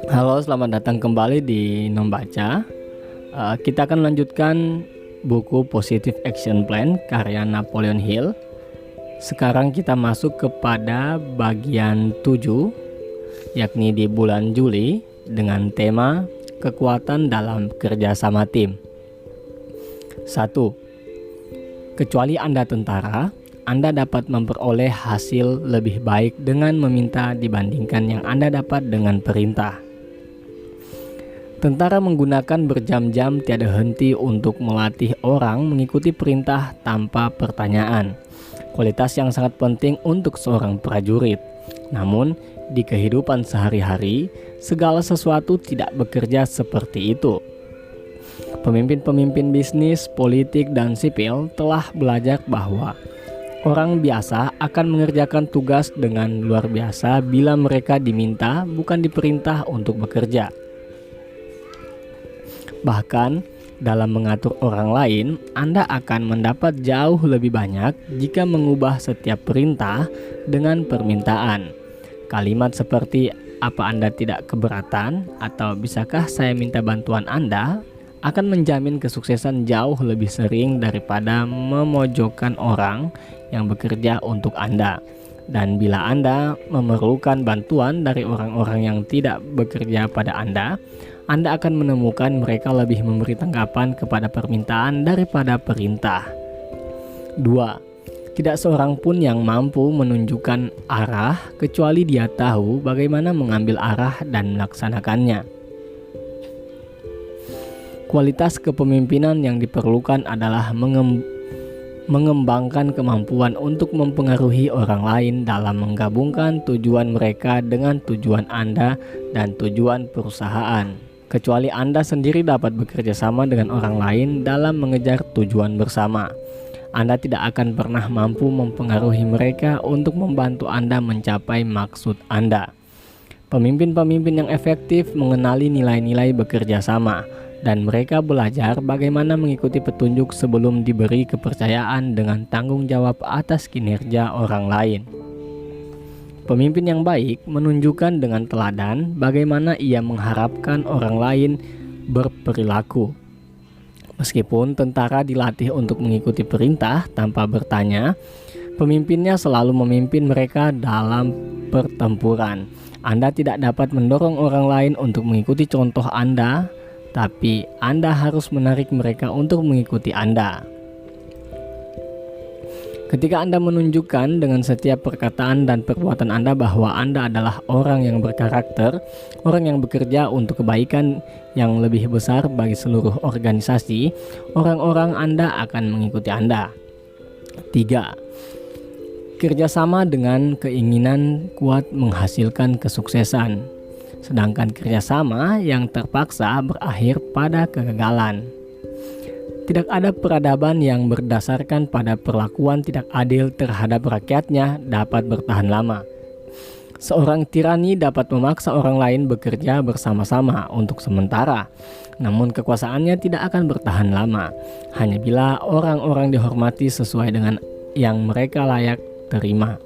Halo, selamat datang kembali di Membaca. Kita akan lanjutkan buku Positive Action Plan karya Napoleon Hill. Sekarang kita masuk kepada bagian 7, yakni di bulan Juli dengan tema kekuatan dalam kerjasama tim. 1. Kecuali Anda tentara, Anda dapat memperoleh hasil lebih baik dengan meminta dibandingkan yang Anda dapat dengan perintah. Tentara menggunakan berjam-jam tiada henti untuk melatih orang mengikuti perintah tanpa pertanyaan. Kualitas yang sangat penting untuk seorang prajurit. Namun, di kehidupan sehari-hari, segala sesuatu tidak bekerja seperti itu. Pemimpin-pemimpin bisnis, politik, dan sipil telah belajar bahwa orang biasa akan mengerjakan tugas dengan luar biasa bila mereka diminta, bukan diperintah untuk bekerja. Bahkan, dalam mengatur orang lain, Anda akan mendapat jauh lebih banyak jika mengubah setiap perintah dengan permintaan. Kalimat seperti, "Apa Anda tidak keberatan?" atau "Bisakah saya minta bantuan Anda?" akan menjamin kesuksesan jauh lebih sering daripada memojokkan orang yang bekerja untuk Anda. Dan bila Anda memerlukan bantuan dari orang-orang yang tidak bekerja pada Anda akan menemukan mereka lebih memberi tanggapan kepada permintaan daripada perintah. 2. Tidak seorang pun yang mampu menunjukkan arah kecuali dia tahu bagaimana mengambil arah dan melaksanakannya. Kualitas kepemimpinan yang diperlukan adalah mengembangkan kemampuan untuk mempengaruhi orang lain dalam menggabungkan tujuan mereka dengan tujuan Anda dan tujuan perusahaan. Kecuali Anda sendiri dapat bekerja sama dengan orang lain dalam mengejar tujuan bersama. Anda tidak akan pernah mampu mempengaruhi mereka untuk membantu Anda mencapai maksud Anda. Pemimpin-pemimpin yang efektif mengenali nilai-nilai bekerja sama, dan mereka belajar bagaimana mengikuti petunjuk sebelum diberi kepercayaan dengan tanggung jawab atas kinerja orang lain. Pemimpin yang baik menunjukkan dengan teladan bagaimana ia mengharapkan orang lain berperilaku. Meskipun tentara dilatih untuk mengikuti perintah tanpa bertanya, pemimpinnya selalu memimpin mereka dalam pertempuran. Anda tidak dapat mendorong orang lain untuk mengikuti contoh Anda, tapi Anda harus menarik mereka untuk mengikuti Anda. Ketika Anda menunjukkan dengan setiap perkataan dan perbuatan Anda bahwa Anda adalah orang yang berkarakter, orang yang bekerja untuk kebaikan yang lebih besar bagi seluruh organisasi, orang-orang Anda akan mengikuti Anda. 3. Kerjasama dengan keinginan kuat menghasilkan kesuksesan, sedangkan kerjasama yang terpaksa berakhir pada kegagalan. Tidak ada peradaban yang berdasarkan pada perlakuan tidak adil terhadap rakyatnya dapat bertahan lama. Seorang tirani dapat memaksa orang lain bekerja bersama-sama untuk sementara, namun kekuasaannya tidak akan bertahan lama, hanya bila orang-orang dihormati sesuai dengan yang mereka layak terima.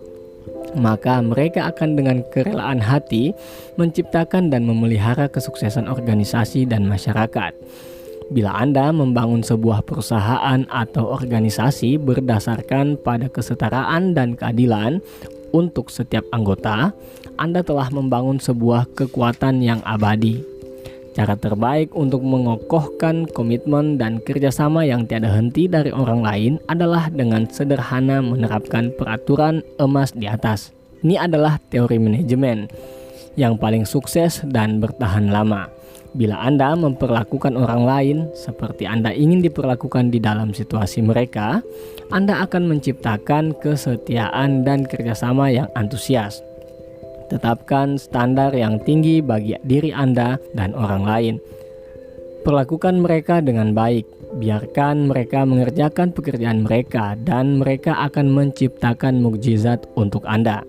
Maka mereka akan dengan kerelaan hati menciptakan dan memelihara kesuksesan organisasi dan masyarakat. Bila Anda membangun sebuah perusahaan atau organisasi berdasarkan pada kesetaraan dan keadilan untuk setiap anggota, Anda telah membangun sebuah kekuatan yang abadi. Cara terbaik untuk mengokohkan komitmen dan kerjasama yang tiada henti dari orang lain adalah dengan sederhana menerapkan peraturan emas di atas. Ini adalah teori manajemen yang paling sukses dan bertahan lama. Bila Anda memperlakukan orang lain seperti Anda ingin diperlakukan di dalam situasi mereka, Anda akan menciptakan kesetiaan dan kerjasama yang antusias. Tetapkan standar yang tinggi bagi diri Anda dan orang lain. Perlakukan mereka dengan baik, biarkan mereka mengerjakan pekerjaan mereka, dan mereka akan menciptakan mukjizat untuk Anda.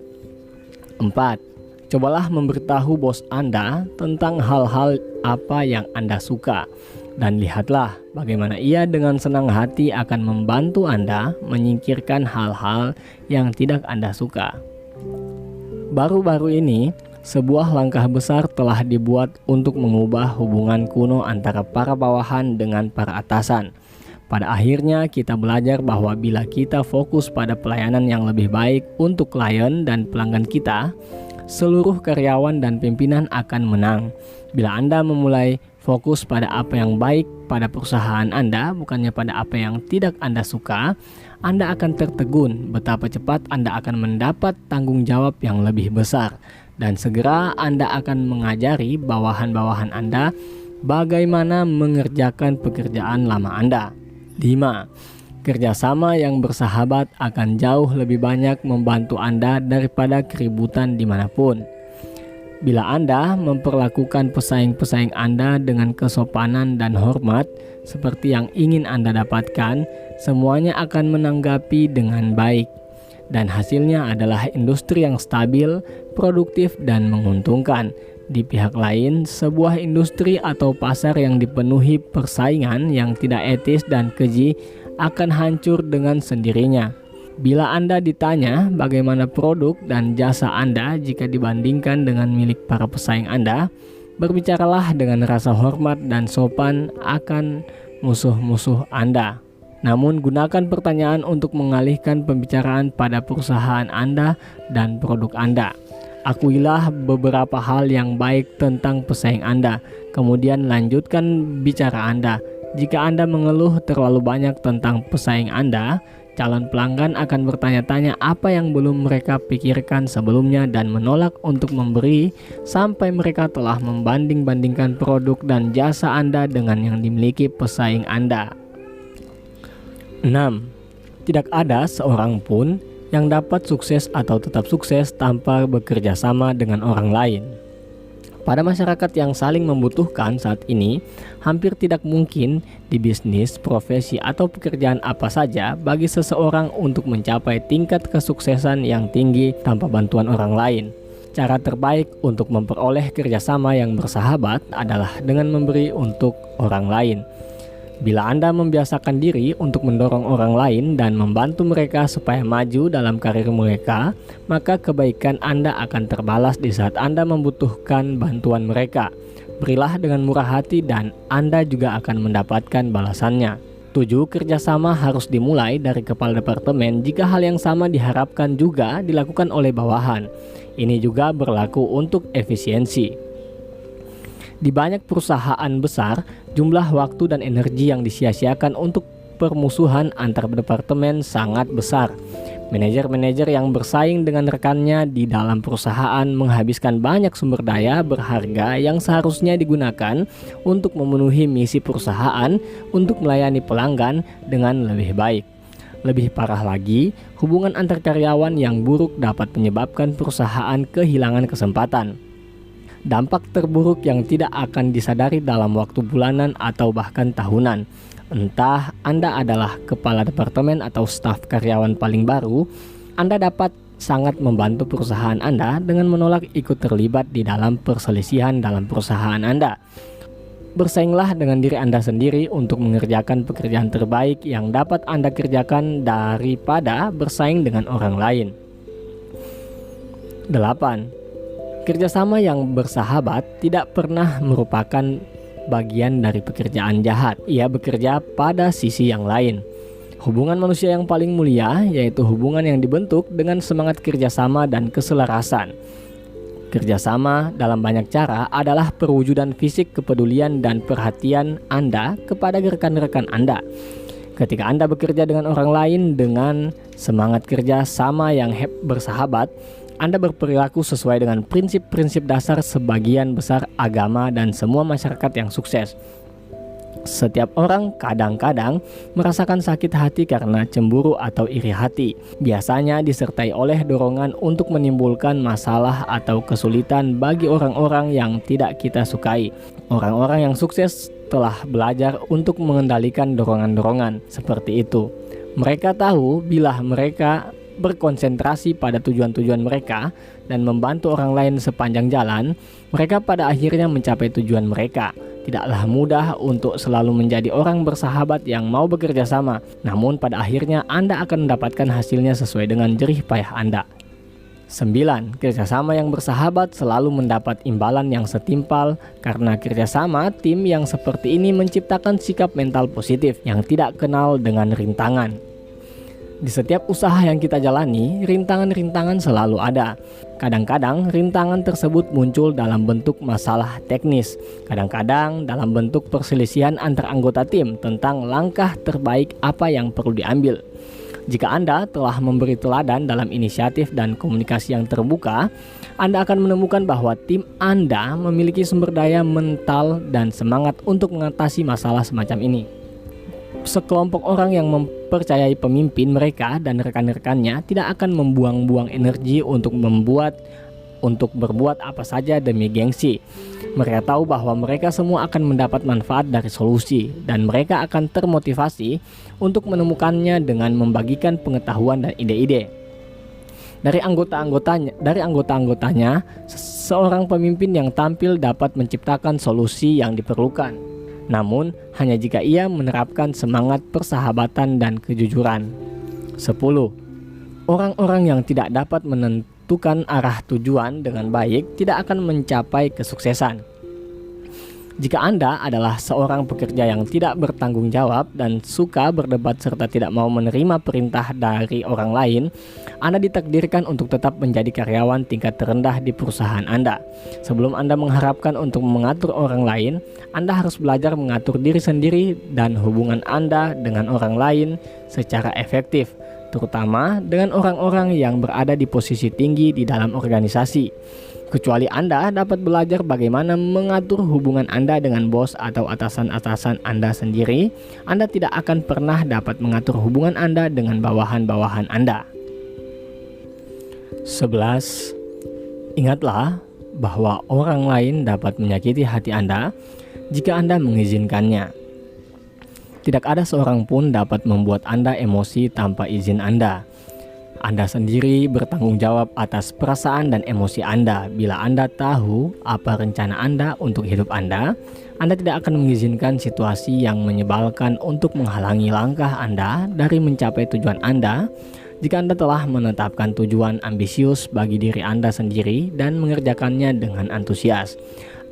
4. Cobalah memberitahu bos Anda tentang hal-hal apa yang Anda suka, dan lihatlah bagaimana ia dengan senang hati akan membantu Anda menyingkirkan hal-hal yang tidak Anda suka. Baru-baru ini, sebuah langkah besar telah dibuat untuk mengubah hubungan kuno antara para bawahan dengan para atasan. Pada akhirnya kita belajar bahwa bila kita fokus pada pelayanan yang lebih baik untuk klien dan pelanggan kita, seluruh karyawan dan pimpinan akan menang. Bila Anda memulai fokus pada apa yang baik pada perusahaan Anda, bukannya pada apa yang tidak Anda suka, Anda akan tertegun betapa cepat Anda akan mendapat tanggung jawab yang lebih besar. Dan segera Anda akan mengajari bawahan-bawahan Anda bagaimana mengerjakan pekerjaan lama Anda. 5. Kerjasama yang bersahabat akan jauh lebih banyak membantu Anda daripada keributan dimanapun. Bila Anda memperlakukan pesaing-pesaing Anda dengan kesopanan dan hormat seperti yang ingin Anda dapatkan, semuanya akan menanggapi dengan baik. Dan hasilnya adalah industri yang stabil, produktif, dan menguntungkan. Di pihak lain, sebuah industri atau pasar yang dipenuhi persaingan yang tidak etis dan keji akan hancur dengan sendirinya. Bila Anda ditanya bagaimana produk dan jasa Anda jika dibandingkan dengan milik para pesaing Anda, berbicaralah dengan rasa hormat dan sopan akan musuh-musuh Anda. Namun gunakan pertanyaan untuk mengalihkan pembicaraan pada perusahaan Anda dan produk Anda. Akuilah beberapa hal yang baik tentang pesaing Anda, kemudian lanjutkan bicara Anda. Jika Anda mengeluh terlalu banyak tentang pesaing Anda, calon pelanggan akan bertanya-tanya apa yang belum mereka pikirkan sebelumnya dan menolak untuk memberi sampai mereka telah membanding-bandingkan produk dan jasa Anda dengan yang dimiliki pesaing Anda. 6. Tidak ada seorang pun yang dapat sukses atau tetap sukses tanpa bekerja sama dengan orang lain. Pada masyarakat yang saling membutuhkan saat ini, hampir tidak mungkin di bisnis, profesi, atau pekerjaan apa saja bagi seseorang untuk mencapai tingkat kesuksesan yang tinggi tanpa bantuan orang lain. Cara terbaik untuk memperoleh kerjasama yang bersahabat adalah dengan memberi untuk orang lain. Bila Anda membiasakan diri untuk mendorong orang lain dan membantu mereka supaya maju dalam karir mereka, maka kebaikan Anda akan terbalas di saat Anda membutuhkan bantuan mereka. Berilah dengan murah hati dan Anda juga akan mendapatkan balasannya. 7. Kerjasama harus dimulai dari kepala departemen jika hal yang sama diharapkan juga dilakukan oleh bawahan. Ini juga berlaku untuk efisiensi. Di banyak perusahaan besar, jumlah waktu dan energi yang disia-siakan untuk permusuhan antar departemen sangat besar. Manajer-manajer yang bersaing dengan rekannya di dalam perusahaan menghabiskan banyak sumber daya berharga yang seharusnya digunakan untuk memenuhi misi perusahaan untuk melayani pelanggan dengan lebih baik. Lebih parah lagi, hubungan antar karyawan yang buruk dapat menyebabkan perusahaan kehilangan kesempatan. Dampak terburuk yang tidak akan disadari dalam waktu bulanan atau bahkan tahunan. Entah Anda adalah kepala departemen atau staf karyawan paling baru, Anda dapat sangat membantu perusahaan Anda dengan menolak ikut terlibat di dalam perselisihan dalam perusahaan Anda. Bersainglah dengan diri Anda sendiri untuk mengerjakan pekerjaan terbaik yang dapat Anda kerjakan daripada bersaing dengan orang lain. 8. Kerjasama yang bersahabat tidak pernah merupakan bagian dari pekerjaan jahat. Ia bekerja pada sisi yang lain. Hubungan manusia yang paling mulia yaitu hubungan yang dibentuk dengan semangat kerjasama dan keselarasan. Kerjasama dalam banyak cara adalah perwujudan fisik kepedulian dan perhatian Anda kepada rekan-rekan Anda. Ketika Anda bekerja dengan orang lain dengan semangat kerja sama yang bersahabat, Anda berperilaku sesuai dengan prinsip-prinsip dasar sebagian besar agama dan semua masyarakat yang sukses. Setiap orang kadang-kadang merasakan sakit hati karena cemburu atau iri hati. Biasanya disertai oleh dorongan untuk menimbulkan masalah atau kesulitan bagi orang-orang yang tidak kita sukai. Orang-orang yang sukses telah belajar untuk mengendalikan dorongan-dorongan seperti itu. Mereka tahu bila mereka berkonsentrasi pada tujuan-tujuan mereka dan membantu orang lain sepanjang jalan, mereka pada akhirnya mencapai tujuan mereka. Tidaklah mudah untuk selalu menjadi orang bersahabat yang mau bekerja sama, namun pada akhirnya Anda akan mendapatkan hasilnya sesuai dengan jerih payah Anda. 9. Kerjasama yang bersahabat selalu mendapat imbalan yang setimpal karena kerjasama tim yang seperti ini menciptakan sikap mental positif yang tidak kenal dengan rintangan. Di setiap usaha yang kita jalani, rintangan-rintangan selalu ada. Kadang-kadang rintangan tersebut muncul dalam bentuk masalah teknis, kadang-kadang dalam bentuk perselisihan antar anggota tim tentang langkah terbaik apa yang perlu diambil. Jika Anda telah memberi teladan dalam inisiatif dan komunikasi yang terbuka, Anda akan menemukan bahwa tim Anda memiliki sumber daya mental dan semangat untuk mengatasi masalah semacam ini. Sekelompok orang yang mempercayai pemimpin mereka dan rekan-rekannya tidak akan membuang-buang energi untuk berbuat apa saja demi gengsi. Mereka tahu bahwa mereka semua akan mendapat manfaat dari solusi dan mereka akan termotivasi untuk menemukannya dengan membagikan pengetahuan dan ide-ide. Dari anggota-anggotanya, seorang pemimpin yang tampil dapat menciptakan solusi yang diperlukan. Namun, hanya jika ia menerapkan semangat persahabatan dan kejujuran. 10. Orang-orang yang tidak dapat menentukan arah tujuan dengan baik tidak akan mencapai kesuksesan. Jika Anda adalah seorang pekerja yang tidak bertanggung jawab dan suka berdebat serta tidak mau menerima perintah dari orang lain, Anda ditakdirkan untuk tetap menjadi karyawan tingkat terendah di perusahaan Anda. Sebelum Anda mengharapkan untuk mengatur orang lain, Anda harus belajar mengatur diri sendiri dan hubungan Anda dengan orang lain secara efektif, terutama dengan orang-orang yang berada di posisi tinggi di dalam organisasi. Kecuali Anda dapat belajar bagaimana mengatur hubungan Anda dengan bos atau atasan-atasan Anda sendiri, Anda tidak akan pernah dapat mengatur hubungan Anda dengan bawahan-bawahan Anda. 11. Ingatlah bahwa orang lain dapat menyakiti hati Anda jika Anda mengizinkannya. Tidak ada seorang pun dapat membuat Anda emosi tanpa izin Anda. Anda sendiri bertanggung jawab atas perasaan dan emosi Anda. Bila Anda tahu apa rencana Anda untuk hidup Anda tidak akan mengizinkan situasi yang menyebalkan untuk menghalangi langkah Anda dari mencapai tujuan Anda. Jika Anda telah menetapkan tujuan ambisius bagi diri Anda sendiri dan mengerjakannya dengan antusias,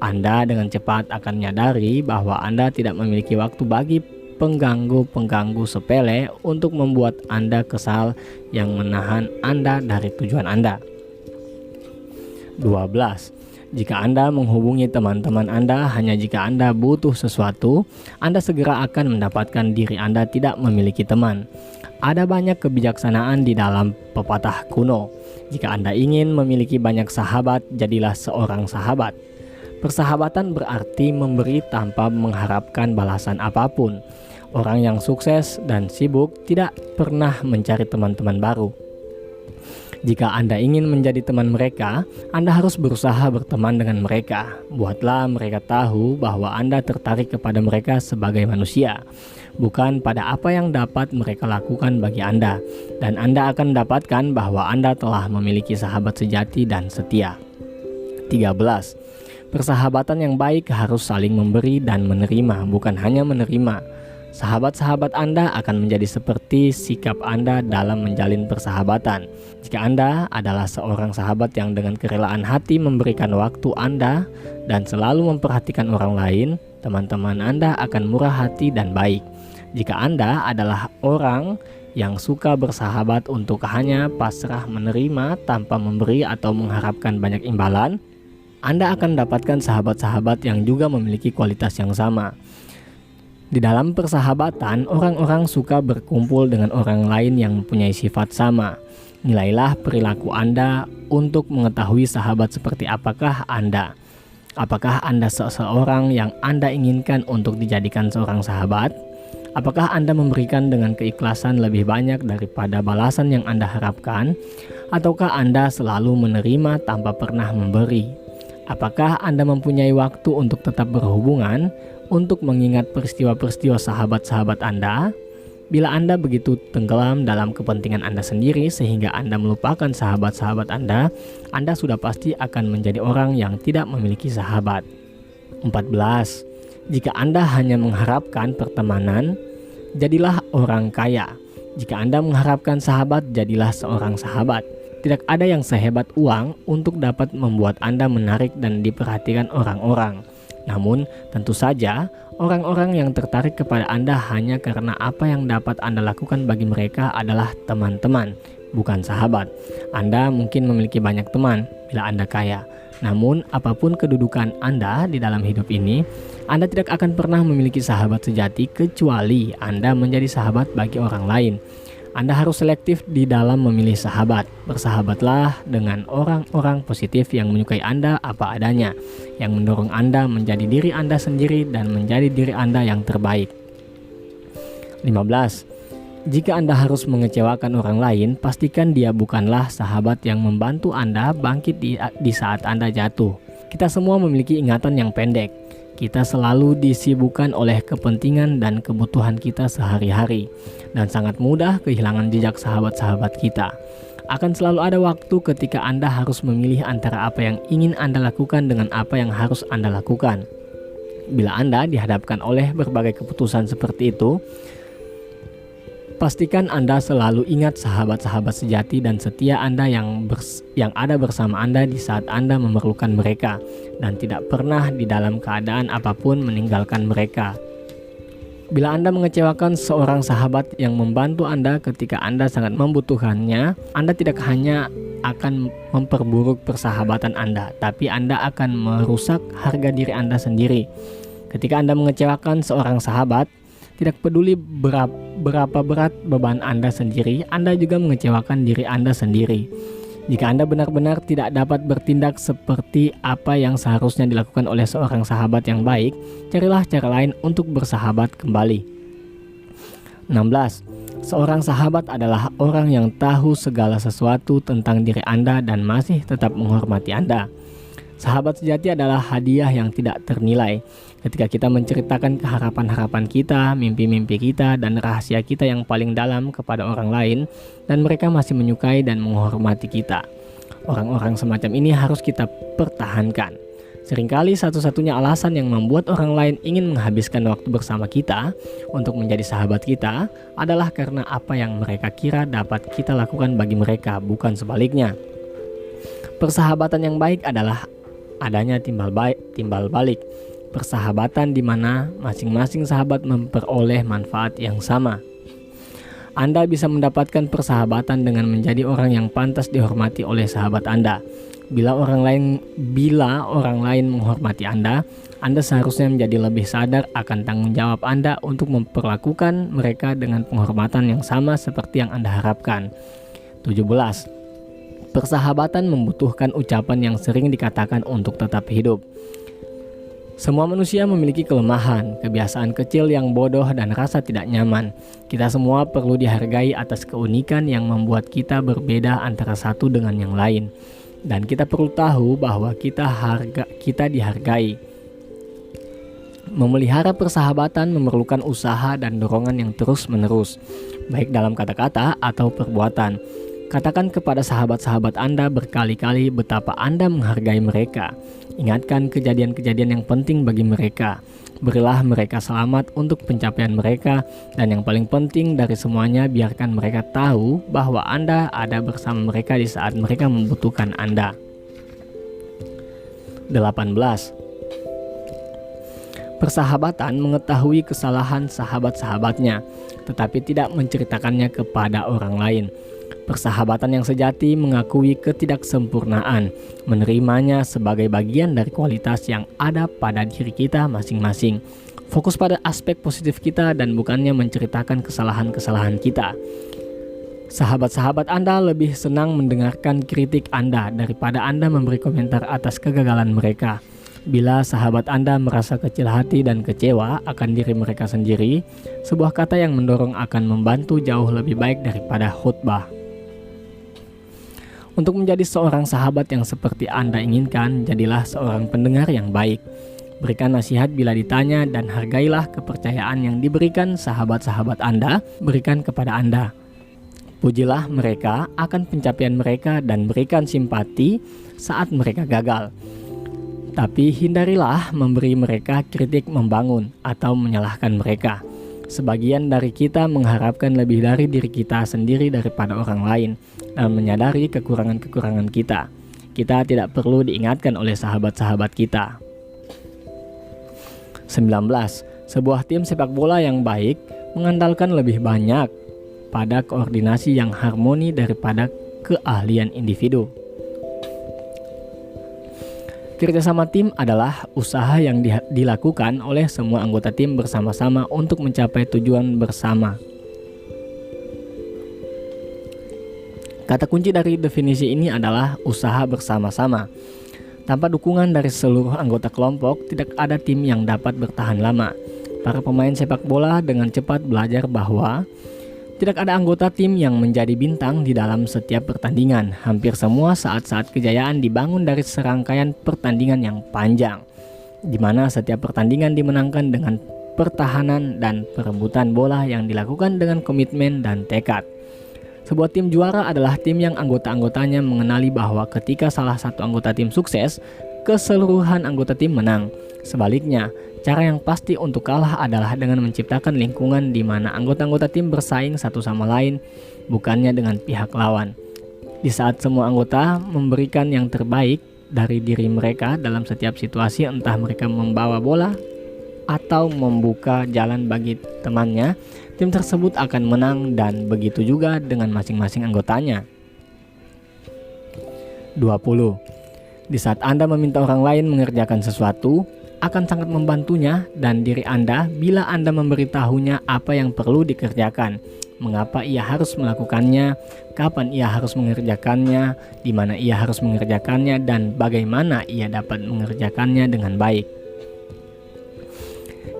Anda dengan cepat akan menyadari bahwa Anda tidak memiliki waktu bagi pengganggu-pengganggu sepele untuk membuat Anda kesal yang menahan Anda dari tujuan Anda. 12. Jika Anda menghubungi teman-teman Anda hanya jika Anda butuh sesuatu, Anda segera akan mendapatkan diri Anda tidak memiliki teman. Ada banyak kebijaksanaan di dalam pepatah kuno. Jika Anda ingin memiliki banyak sahabat, jadilah seorang sahabat. Persahabatan berarti memberi tanpa mengharapkan balasan apapun. Orang yang sukses dan sibuk tidak pernah mencari teman-teman baru. Jika Anda ingin menjadi teman mereka, Anda harus berusaha berteman dengan mereka. Buatlah mereka tahu bahwa Anda tertarik kepada mereka sebagai manusia, bukan pada apa yang dapat mereka lakukan bagi Anda. Dan Anda akan dapatkan bahwa Anda telah memiliki sahabat sejati dan setia. 13. Persahabatan yang baik harus saling memberi dan menerima, bukan hanya menerima. Sahabat-sahabat Anda akan menjadi seperti sikap Anda dalam menjalin persahabatan. Jika Anda adalah seorang sahabat yang dengan kerelaan hati memberikan waktu Anda dan selalu memperhatikan orang lain, teman-teman Anda akan murah hati dan baik. Jika Anda adalah orang yang suka bersahabat untuk hanya pasrah menerima tanpa memberi atau mengharapkan banyak imbalan, Anda akan dapatkan sahabat-sahabat yang juga memiliki kualitas yang sama. Di dalam persahabatan, orang-orang suka berkumpul dengan orang lain yang mempunyai sifat sama. Nilailah perilaku Anda untuk mengetahui sahabat seperti apakah Anda. Apakah Anda seseorang yang Anda inginkan untuk dijadikan seorang sahabat? Apakah Anda memberikan dengan keikhlasan lebih banyak daripada balasan yang Anda harapkan? Ataukah Anda selalu menerima tanpa pernah memberi? Apakah Anda mempunyai waktu untuk tetap berhubungan, untuk mengingat peristiwa-peristiwa sahabat-sahabat Anda? Bila Anda begitu tenggelam dalam kepentingan Anda sendiri sehingga Anda melupakan sahabat-sahabat Anda sudah pasti akan menjadi orang yang tidak memiliki sahabat. 14. Jika Anda hanya mengharapkan pertemanan, jadilah orang kaya. Jika Anda mengharapkan sahabat, jadilah seorang sahabat. Tidak ada yang sehebat uang untuk dapat membuat Anda menarik dan diperhatikan orang-orang. Namun, tentu saja orang-orang yang tertarik kepada Anda hanya karena apa yang dapat Anda lakukan bagi mereka adalah teman-teman, bukan sahabat. Anda mungkin memiliki banyak teman bila Anda kaya. Namun, apapun kedudukan Anda di dalam hidup ini, Anda tidak akan pernah memiliki sahabat sejati kecuali Anda menjadi sahabat bagi orang lain. Anda harus selektif di dalam memilih sahabat. Bersahabatlah dengan orang-orang positif yang menyukai Anda apa adanya, yang mendorong Anda menjadi diri Anda sendiri dan menjadi diri Anda yang terbaik. 15. Jika Anda harus mengecewakan orang lain, pastikan dia bukanlah sahabat yang membantu Anda bangkit di saat Anda jatuh. Kita semua memiliki ingatan yang pendek. Kita selalu disibukkan oleh kepentingan dan kebutuhan kita sehari-hari, dan sangat mudah kehilangan jejak sahabat-sahabat kita. Akan selalu ada waktu ketika Anda harus memilih antara apa yang ingin Anda lakukan dengan apa yang harus Anda lakukan. Bila Anda dihadapkan oleh berbagai keputusan seperti itu, pastikan Anda selalu ingat sahabat-sahabat sejati dan setia Anda yang ada bersama Anda di saat Anda memerlukan mereka, dan tidak pernah di dalam keadaan apapun meninggalkan mereka. Bila Anda mengecewakan seorang sahabat yang membantu Anda ketika Anda sangat membutuhkannya, Anda tidak hanya akan memperburuk persahabatan Anda, tapi Anda akan merusak harga diri Anda sendiri. Ketika Anda mengecewakan seorang sahabat, tidak peduli berapa berat beban Anda sendiri, Anda juga mengecewakan diri Anda sendiri. Jika Anda benar-benar tidak dapat bertindak seperti apa yang seharusnya dilakukan oleh seorang sahabat yang baik, carilah cara lain untuk bersahabat kembali. 16. Seorang sahabat adalah orang yang tahu segala sesuatu tentang diri Anda dan masih tetap menghormati Anda. Sahabat sejati adalah hadiah yang tidak ternilai. Ketika kita menceritakan keharapan-harapan kita, mimpi-mimpi kita, dan rahasia kita yang paling dalam kepada orang lain, dan mereka masih menyukai dan menghormati kita. Orang-orang semacam ini harus kita pertahankan. Seringkali satu-satunya alasan yang membuat orang lain ingin menghabiskan waktu bersama kita untuk menjadi sahabat kita adalah karena apa yang mereka kira dapat kita lakukan bagi mereka, bukan sebaliknya. Persahabatan yang baik adalah adanya timbal balik. Persahabatan di mana masing-masing sahabat memperoleh manfaat yang sama. Anda bisa mendapatkan persahabatan dengan menjadi orang yang pantas dihormati oleh sahabat Anda. Bila orang lain menghormati Anda seharusnya menjadi lebih sadar akan tanggung jawab Anda untuk memperlakukan mereka dengan penghormatan yang sama seperti yang Anda harapkan. 17. Persahabatan membutuhkan ucapan yang sering dikatakan untuk tetap hidup. Semua manusia memiliki kelemahan, kebiasaan kecil yang bodoh dan rasa tidak nyaman. Kita semua perlu dihargai atas keunikan yang membuat kita berbeda antara satu dengan yang lain. Dan kita perlu tahu bahwa kita dihargai. Memelihara persahabatan memerlukan usaha dan dorongan yang terus-menerus, baik dalam kata-kata atau perbuatan. Katakan kepada sahabat-sahabat Anda berkali-kali betapa Anda menghargai mereka. Ingatkan kejadian-kejadian yang penting bagi mereka. Berilah mereka selamat untuk pencapaian mereka, dan yang paling penting dari semuanya, biarkan mereka tahu bahwa Anda ada bersama mereka di saat mereka membutuhkan Anda. 18. Persahabatan mengetahui kesalahan sahabat-sahabatnya, tetapi tidak menceritakannya kepada orang lain. Persahabatan yang sejati mengakui ketidaksempurnaan, menerimanya sebagai bagian dari kualitas yang ada pada diri kita masing-masing. Fokus pada aspek positif kita dan bukannya menceritakan kesalahan-kesalahan kita. Sahabat-sahabat Anda lebih senang mendengarkan kritik Anda daripada Anda memberi komentar atas kegagalan mereka. Bila sahabat Anda merasa kecil hati dan kecewa akan diri mereka sendiri, sebuah kata yang mendorong akan membantu jauh lebih baik daripada khutbah. Untuk menjadi seorang sahabat yang seperti Anda inginkan, jadilah seorang pendengar yang baik. Berikan nasihat bila ditanya dan hargailah kepercayaan yang diberikan sahabat-sahabat Anda berikan kepada Anda. Pujilah mereka akan pencapaian mereka dan berikan simpati saat mereka gagal. Tapi hindarilah memberi mereka kritik membangun atau menyalahkan mereka. Sebagian dari kita mengharapkan lebih dari diri kita sendiri daripada orang lain. dan menyadari kekurangan-kekurangan kita. Kita tidak perlu diingatkan oleh sahabat-sahabat kita. 19. Sebuah tim sepak bola yang baik mengandalkan lebih banyak pada koordinasi yang harmoni daripada keahlian individu. Kerjasama tim adalah usaha yang dilakukan oleh semua anggota tim bersama-sama untuk mencapai tujuan bersama. Kata kunci dari definisi ini adalah usaha bersama-sama. Tanpa dukungan dari seluruh anggota kelompok, tidak ada tim yang dapat bertahan lama. Para pemain sepak bola dengan cepat belajar bahwa tidak ada anggota tim yang menjadi bintang di dalam setiap pertandingan. Hampir semua saat-saat kejayaan dibangun dari serangkaian pertandingan yang panjang, di mana setiap pertandingan dimenangkan dengan pertahanan dan perebutan bola yang dilakukan dengan komitmen dan tekad. Sebuah tim juara adalah tim yang anggota-anggotanya mengenali bahwa ketika salah satu anggota tim sukses, keseluruhan anggota tim menang. Sebaliknya, cara yang pasti untuk kalah adalah dengan menciptakan lingkungan di mana anggota-anggota tim bersaing satu sama lain, bukannya dengan pihak lawan. Di saat semua anggota memberikan yang terbaik dari diri mereka dalam setiap situasi, entah mereka membawa bola atau membuka jalan bagi temannya, tim tersebut akan menang, dan begitu juga dengan masing-masing anggotanya. 20. Di saat Anda meminta orang lain mengerjakan sesuatu, akan sangat membantunya dan diri Anda bila Anda memberitahunya apa yang perlu dikerjakan, mengapa ia harus melakukannya, kapan ia harus mengerjakannya, di mana ia harus mengerjakannya, dan bagaimana ia dapat mengerjakannya dengan baik.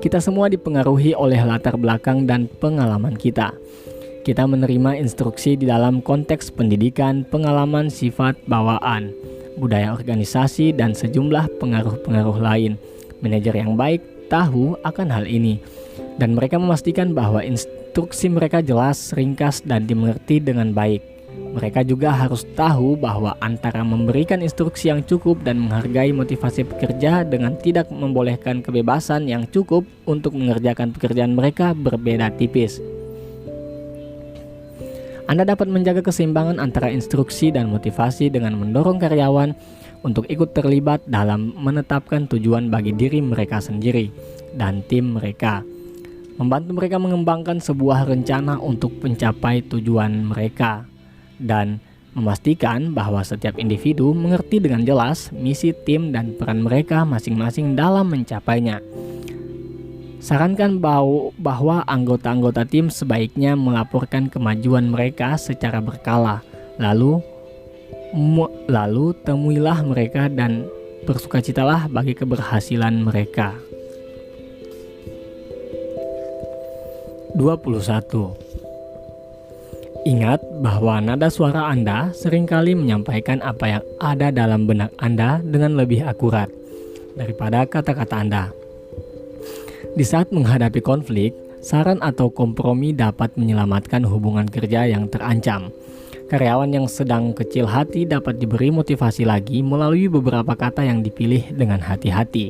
Kita semua dipengaruhi oleh latar belakang dan pengalaman kita. Kita menerima instruksi di dalam konteks pendidikan, pengalaman, sifat bawaan, budaya organisasi, dan sejumlah pengaruh-pengaruh lain. Manajer yang baik tahu akan hal ini, dan mereka memastikan bahwa instruksi mereka jelas, ringkas, dan dimengerti dengan baik. Mereka juga harus tahu bahwa antara memberikan instruksi yang cukup dan menghargai motivasi pekerja dengan tidak membolehkan kebebasan yang cukup untuk mengerjakan pekerjaan mereka berbeda tipis. Anda dapat menjaga keseimbangan antara instruksi dan motivasi dengan mendorong karyawan untuk ikut terlibat dalam menetapkan tujuan bagi diri mereka sendiri dan tim mereka, membantu mereka mengembangkan sebuah rencana untuk mencapai tujuan mereka, dan memastikan bahwa setiap individu mengerti dengan jelas misi tim dan peran mereka masing-masing dalam mencapainya. Sarankan bahwa anggota-anggota tim sebaiknya melaporkan kemajuan mereka secara berkala, lalu temuilah mereka dan bersukacitalah bagi keberhasilan mereka. 21. Ingat bahwa nada suara Anda seringkali menyampaikan apa yang ada dalam benak Anda dengan lebih akurat daripada kata-kata Anda. Di saat menghadapi konflik, saran atau kompromi dapat menyelamatkan hubungan kerja yang terancam. Karyawan yang sedang kecil hati dapat diberi motivasi lagi melalui beberapa kata yang dipilih dengan hati-hati.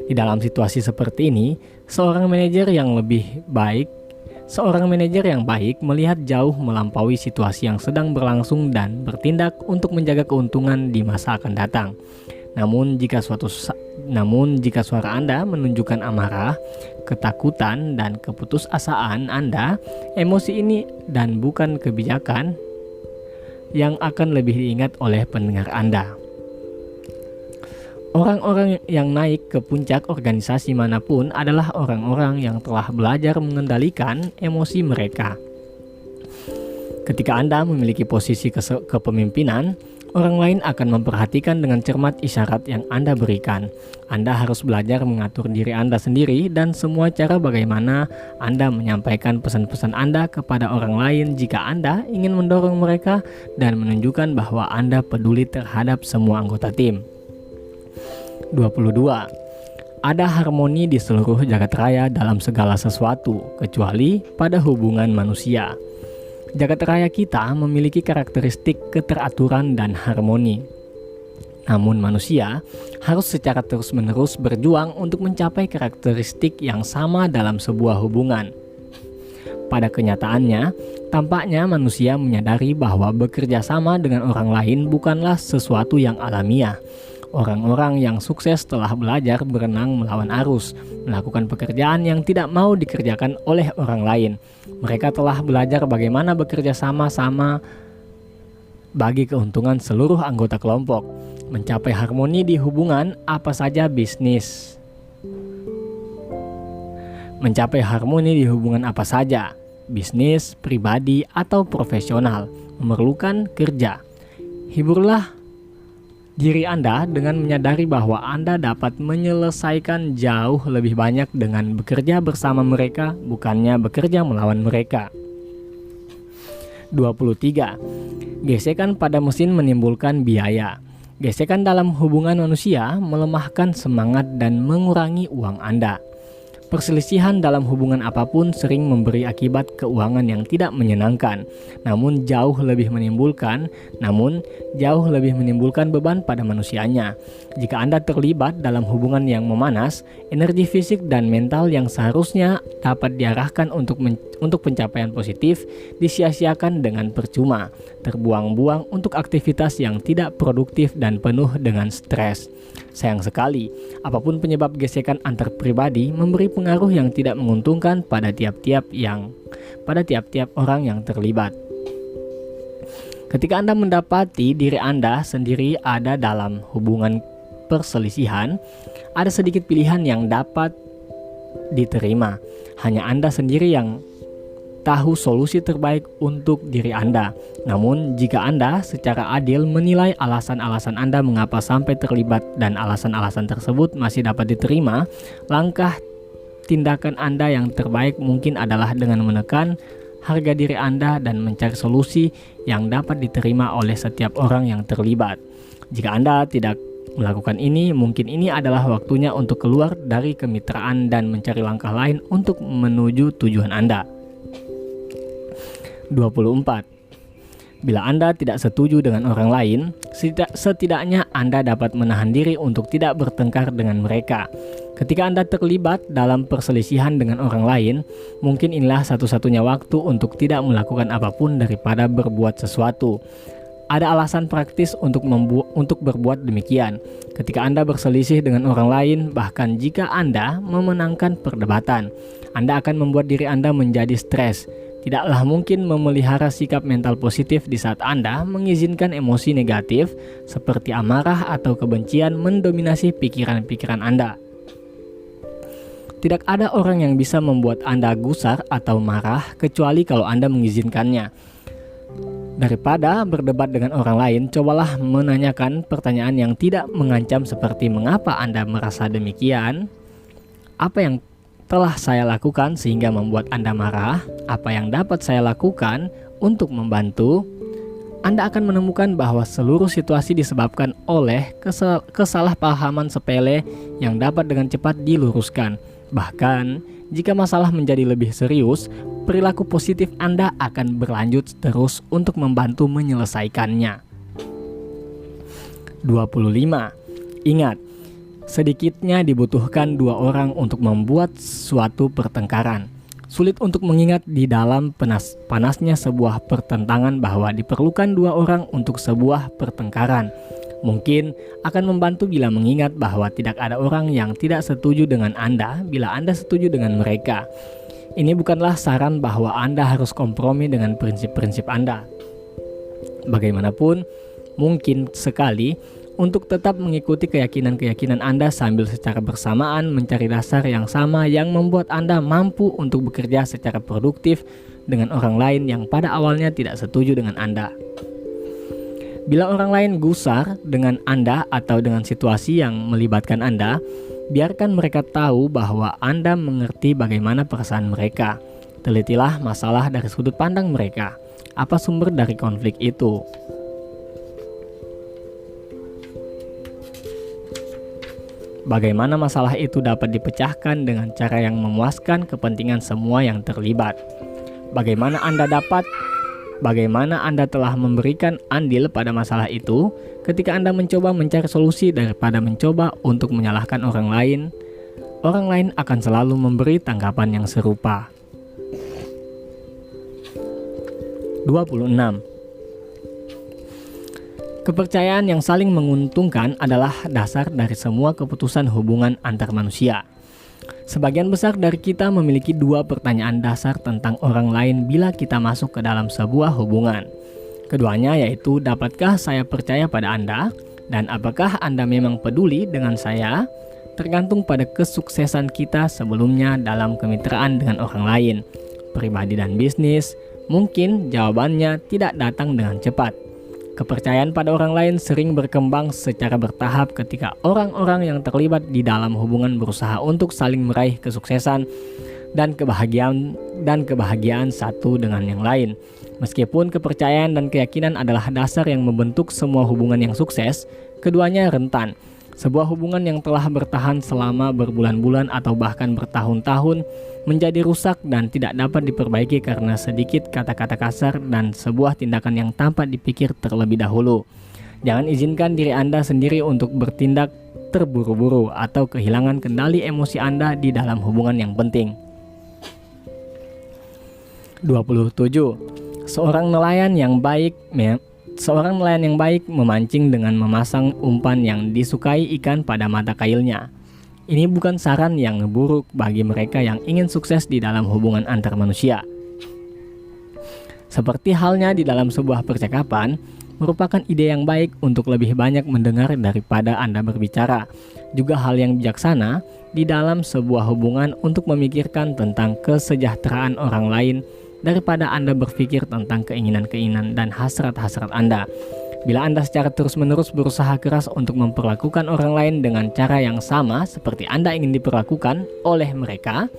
Di dalam situasi seperti ini, seorang manajer yang baik melihat jauh melampaui situasi yang sedang berlangsung dan bertindak untuk menjaga keuntungan di masa akan datang. Namun jika suara Anda menunjukkan amarah, ketakutan, dan keputusasaan Anda, emosi ini dan bukan kebijakan yang akan lebih diingat oleh pendengar Anda. Orang-orang yang naik ke puncak organisasi manapun adalah orang-orang yang telah belajar mengendalikan emosi mereka. Ketika Anda memiliki posisi kepemimpinan, orang lain akan memperhatikan dengan cermat isyarat yang Anda berikan. Anda harus belajar mengatur diri Anda sendiri dan semua cara bagaimana Anda menyampaikan pesan-pesan Anda kepada orang lain jika Anda ingin mendorong mereka dan menunjukkan bahwa Anda peduli terhadap semua anggota tim. 22. Ada harmoni di seluruh jagat raya dalam segala sesuatu, kecuali pada hubungan manusia. Jagat raya kita memiliki karakteristik keteraturan dan harmoni. Namun manusia harus secara terus-menerus berjuang untuk mencapai karakteristik yang sama dalam sebuah hubungan. Pada kenyataannya, tampaknya manusia menyadari bahwa bekerja sama dengan orang lain bukanlah sesuatu yang alamiah. Orang-orang yang sukses telah belajar berenang melawan arus, melakukan pekerjaan yang tidak mau dikerjakan oleh orang lain. Mereka telah belajar bagaimana bekerja sama-sama bagi keuntungan seluruh anggota kelompok, mencapai harmoni di hubungan apa saja bisnis. Mencapai harmoni di hubungan apa saja, bisnis, pribadi, atau profesional, memerlukan kerja. Hiburlah diri Anda dengan menyadari bahwa Anda dapat menyelesaikan jauh lebih banyak dengan bekerja bersama mereka, bukannya bekerja melawan mereka. 23. Gesekan pada mesin menimbulkan biaya. Gesekan dalam hubungan manusia melemahkan semangat dan mengurangi uang Anda. Perselisihan dalam hubungan apapun sering memberi akibat keuangan yang tidak menyenangkan, namun jauh lebih menimbulkan beban pada manusianya. Jika Anda terlibat dalam hubungan yang memanas, energi fisik dan mental yang seharusnya dapat diarahkan untuk pencapaian positif disia-siakan dengan percuma, terbuang-buang untuk aktivitas yang tidak produktif dan penuh dengan stres. Sayang sekali, apapun penyebab gesekan antar pribadi memberi pengaruh yang tidak menguntungkan pada tiap-tiap orang yang terlibat. Ketika Anda mendapati diri Anda sendiri ada dalam hubungan perselisihan, ada sedikit pilihan yang dapat diterima. Hanya Anda sendiri yang tahu solusi terbaik untuk diri Anda. Namun, jika Anda secara adil menilai alasan-alasan Anda mengapa sampai terlibat dan alasan-alasan tersebut masih dapat diterima, langkah tindakan Anda yang terbaik mungkin adalah dengan menekan harga diri Anda dan mencari solusi yang dapat diterima oleh setiap orang yang terlibat. Jika Anda tidak melakukan ini, mungkin ini adalah waktunya untuk keluar dari kemitraan dan mencari langkah lain untuk menuju tujuan Anda. 24. Bila Anda tidak setuju dengan orang lain, setidaknya Anda dapat menahan diri untuk tidak bertengkar dengan mereka. Ketika Anda terlibat dalam perselisihan dengan orang lain, mungkin inilah satu-satunya waktu untuk tidak melakukan apapun daripada berbuat sesuatu. Ada alasan praktis untuk berbuat demikian. Ketika Anda berselisih dengan orang lain, bahkan jika Anda memenangkan perdebatan, Anda akan membuat diri Anda menjadi stres. Tidaklah mungkin memelihara sikap mental positif di saat Anda mengizinkan emosi negatif seperti amarah atau kebencian mendominasi pikiran-pikiran Anda. Tidak ada orang yang bisa membuat Anda gusar atau marah kecuali kalau Anda mengizinkannya. Daripada berdebat dengan orang lain, cobalah menanyakan pertanyaan yang tidak mengancam seperti mengapa Anda merasa demikian? Apa yang telah saya lakukan sehingga membuat Anda marah? Apa yang dapat saya lakukan untuk membantu? Anda akan menemukan bahwa seluruh situasi disebabkan oleh kesalahpahaman sepele yang dapat dengan cepat diluruskan. Bahkan, jika masalah menjadi lebih serius, perilaku positif Anda akan berlanjut terus untuk membantu menyelesaikannya. 25. Ingat, sedikitnya dibutuhkan 2 orang untuk membuat suatu pertengkaran. Sulit untuk mengingat di dalam panasnya sebuah pertentangan bahwa diperlukan 2 orang untuk sebuah pertengkaran. Mungkin akan membantu bila mengingat bahwa tidak ada orang yang tidak setuju dengan Anda bila Anda setuju dengan mereka. Ini bukanlah saran bahwa Anda harus kompromi dengan prinsip-prinsip Anda. Bagaimanapun, mungkin sekali untuk tetap mengikuti keyakinan-keyakinan Anda sambil secara bersamaan mencari dasar yang sama yang membuat Anda mampu untuk bekerja secara produktif dengan orang lain yang pada awalnya tidak setuju dengan Anda. Bila orang lain gusar dengan Anda atau dengan situasi yang melibatkan Anda, biarkan mereka tahu bahwa Anda mengerti bagaimana perasaan mereka. Telitilah masalah dari sudut pandang mereka. Apa sumber dari konflik itu? Bagaimana masalah itu dapat dipecahkan dengan cara yang memuaskan kepentingan semua yang terlibat? Bagaimana Anda telah memberikan andil pada masalah itu ketika Anda mencoba mencari solusi daripada mencoba untuk menyalahkan orang lain akan selalu memberi tanggapan yang serupa. 26. Kepercayaan yang saling menguntungkan adalah dasar dari semua keputusan hubungan antar manusia. Sebagian besar dari kita memiliki dua pertanyaan dasar tentang orang lain bila kita masuk ke dalam sebuah hubungan. Keduanya yaitu, dapatkah saya percaya pada Anda? Dan apakah Anda memang peduli dengan saya? Tergantung pada kesuksesan kita sebelumnya dalam kemitraan dengan orang lain, pribadi dan bisnis. Mungkin jawabannya tidak datang dengan cepat. Kepercayaan pada orang lain sering berkembang secara bertahap ketika orang-orang yang terlibat di dalam hubungan berusaha untuk saling meraih kesuksesan dan kebahagiaan satu dengan yang lain. Meskipun kepercayaan dan keyakinan adalah dasar yang membentuk semua hubungan yang sukses, keduanya rentan. Sebuah hubungan yang telah bertahan selama berbulan-bulan atau bahkan bertahun-tahun menjadi rusak dan tidak dapat diperbaiki karena sedikit kata-kata kasar dan sebuah tindakan yang tanpa dipikir terlebih dahulu. Jangan izinkan diri Anda sendiri untuk bertindak terburu-buru atau kehilangan kendali emosi Anda di dalam hubungan yang penting. 27. Seorang nelayan yang baik memancing dengan memasang umpan yang disukai ikan pada mata kailnya. Ini bukan saran yang buruk bagi mereka yang ingin sukses di dalam hubungan antar manusia. Seperti halnya di dalam sebuah percakapan, merupakan ide yang baik untuk lebih banyak mendengar daripada Anda berbicara. Juga hal yang bijaksana di dalam sebuah hubungan untuk memikirkan tentang kesejahteraan orang lain daripada Anda berpikir tentang keinginan-keinginan dan hasrat-hasrat Anda. Bila Anda secara terus-menerus berusaha keras untuk memperlakukan orang lain dengan cara yang sama seperti Anda ingin diperlakukan oleh mereka,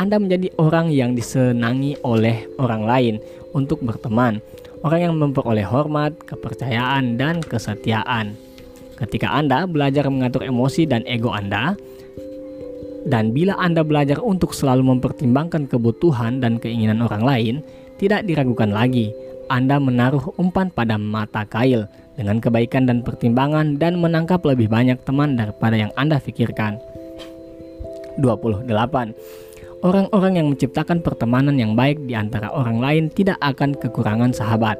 Anda menjadi orang yang disenangi oleh orang lain untuk berteman, orang yang memperoleh hormat, kepercayaan, dan kesetiaan. Ketika Anda belajar mengatur emosi dan ego Anda, dan bila Anda belajar untuk selalu mempertimbangkan kebutuhan dan keinginan orang lain, tidak diragukan lagi, Anda menaruh umpan pada mata kail dengan kebaikan dan pertimbangan dan menangkap lebih banyak teman daripada yang Anda pikirkan. 28. Orang-orang yang menciptakan pertemanan yang baik di antara orang lain tidak akan kekurangan sahabat.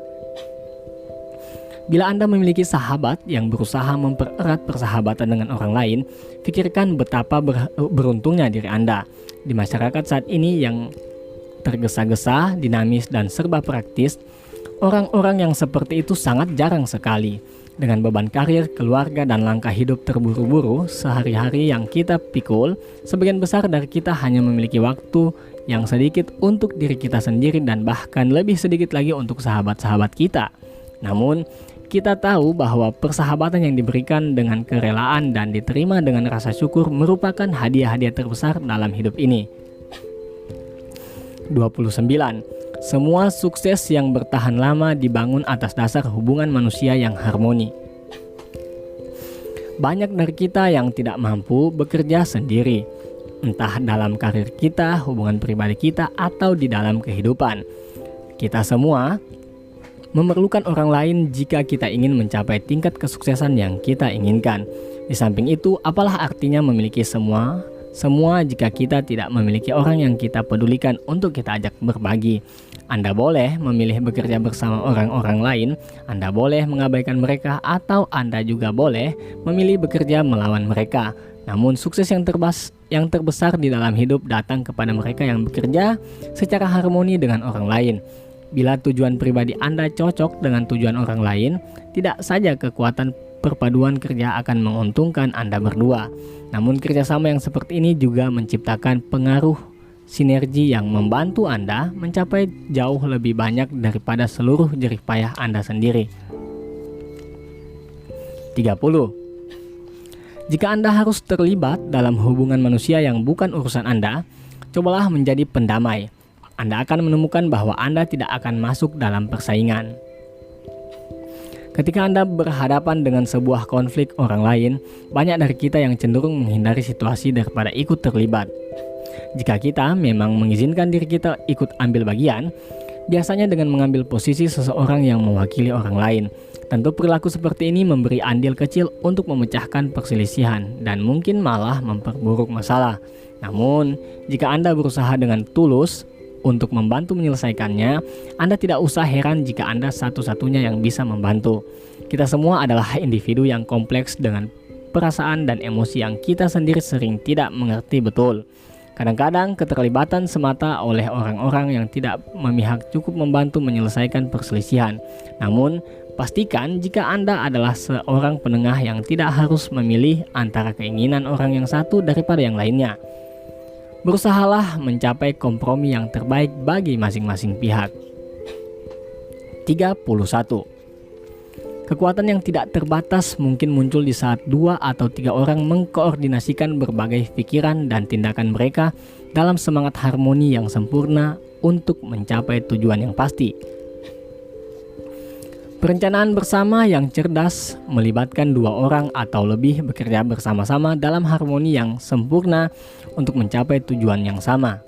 Bila Anda memiliki sahabat yang berusaha mempererat persahabatan dengan orang lain, pikirkan betapa beruntungnya diri Anda. Di masyarakat saat ini yang tergesa-gesa, dinamis, dan serba praktis, orang-orang yang seperti itu sangat jarang sekali. Dengan beban karir, keluarga, dan langkah hidup terburu-buru sehari-hari yang kita pikul, sebagian besar dari kita hanya memiliki waktu yang sedikit untuk diri kita sendiri dan bahkan lebih sedikit lagi untuk sahabat-sahabat kita. Namun, kita tahu bahwa persahabatan yang diberikan dengan kerelaan dan diterima dengan rasa syukur merupakan hadiah-hadiah terbesar dalam hidup ini. 29. Semua sukses yang bertahan lama dibangun atas dasar hubungan manusia yang harmoni. Banyak dari kita yang tidak mampu bekerja sendiri, entah dalam karir kita, hubungan pribadi kita, atau di dalam kehidupan. Kita semua memerlukan orang lain jika kita ingin mencapai tingkat kesuksesan yang kita inginkan. Di samping itu, apalah artinya memiliki semua jika kita tidak memiliki orang yang kita pedulikan untuk kita ajak berbagi. Anda boleh memilih bekerja bersama orang-orang lain, Anda boleh mengabaikan mereka, atau Anda juga boleh memilih bekerja melawan mereka. Namun sukses yang terbesar di dalam hidup datang kepada mereka yang bekerja secara harmoni dengan orang lain. Bila tujuan pribadi Anda cocok dengan tujuan orang lain, tidak saja kekuatan perpaduan kerja akan menguntungkan Anda berdua. Namun kerjasama yang seperti ini juga menciptakan pengaruh sinergi yang membantu Anda mencapai jauh lebih banyak daripada seluruh jerih payah Anda sendiri. 30. Jika Anda harus terlibat dalam hubungan manusia yang bukan urusan Anda, cobalah menjadi pendamai. Anda akan menemukan bahwa Anda tidak akan masuk dalam persaingan. Ketika Anda berhadapan dengan sebuah konflik orang lain, banyak dari kita yang cenderung menghindari situasi daripada ikut terlibat. Jika kita memang mengizinkan diri kita ikut ambil bagian, biasanya dengan mengambil posisi seseorang yang mewakili orang lain. Tentu perilaku seperti ini memberi andil kecil untuk memecahkan perselisihan dan mungkin malah memperburuk masalah. Namun, jika Anda berusaha dengan tulus untuk membantu menyelesaikannya, Anda tidak usah heran jika Anda satu-satunya yang bisa membantu. Kita semua adalah individu yang kompleks dengan perasaan dan emosi yang kita sendiri sering tidak mengerti betul. Kadang-kadang keterlibatan semata oleh orang-orang yang tidak memihak cukup membantu menyelesaikan perselisihan. Namun, pastikan jika Anda adalah seorang penengah yang tidak harus memilih antara keinginan orang yang satu daripada yang lainnya. Berusahalah mencapai kompromi yang terbaik bagi masing-masing pihak. 31. Kekuatan yang tidak terbatas mungkin muncul di saat 2 atau 3 orang mengkoordinasikan berbagai pikiran dan tindakan mereka dalam semangat harmoni yang sempurna untuk mencapai tujuan yang pasti. Perencanaan bersama yang cerdas melibatkan 2 orang atau lebih bekerja bersama-sama dalam harmoni yang sempurna untuk mencapai tujuan yang sama.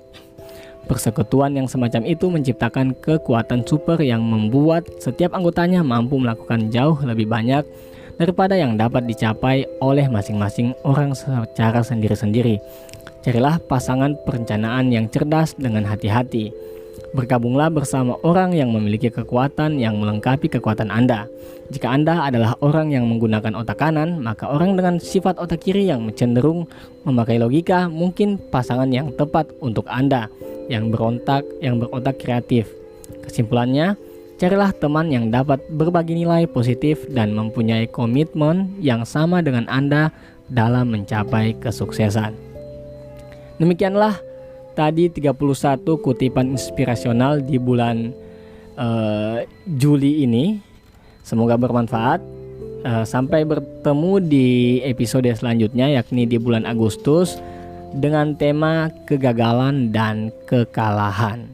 Persekutuan yang semacam itu menciptakan kekuatan super yang membuat setiap anggotanya mampu melakukan jauh lebih banyak daripada yang dapat dicapai oleh masing-masing orang secara sendiri-sendiri. Carilah pasangan perencanaan yang cerdas dengan hati-hati. Bergabunglah bersama orang yang memiliki kekuatan yang melengkapi kekuatan Anda. Jika Anda adalah orang yang menggunakan otak kanan, maka orang dengan sifat otak kiri yang cenderung memakai logika mungkin pasangan yang tepat untuk Anda, yang berotak kreatif. Kesimpulannya, carilah teman yang dapat berbagi nilai positif dan mempunyai komitmen yang sama dengan Anda dalam mencapai kesuksesan. Demikianlah tadi 31 kutipan inspirasional di bulan Juli ini. Semoga bermanfaat. Sampai bertemu di episode selanjutnya, yakni di bulan Agustus dengan tema kegagalan dan kekalahan.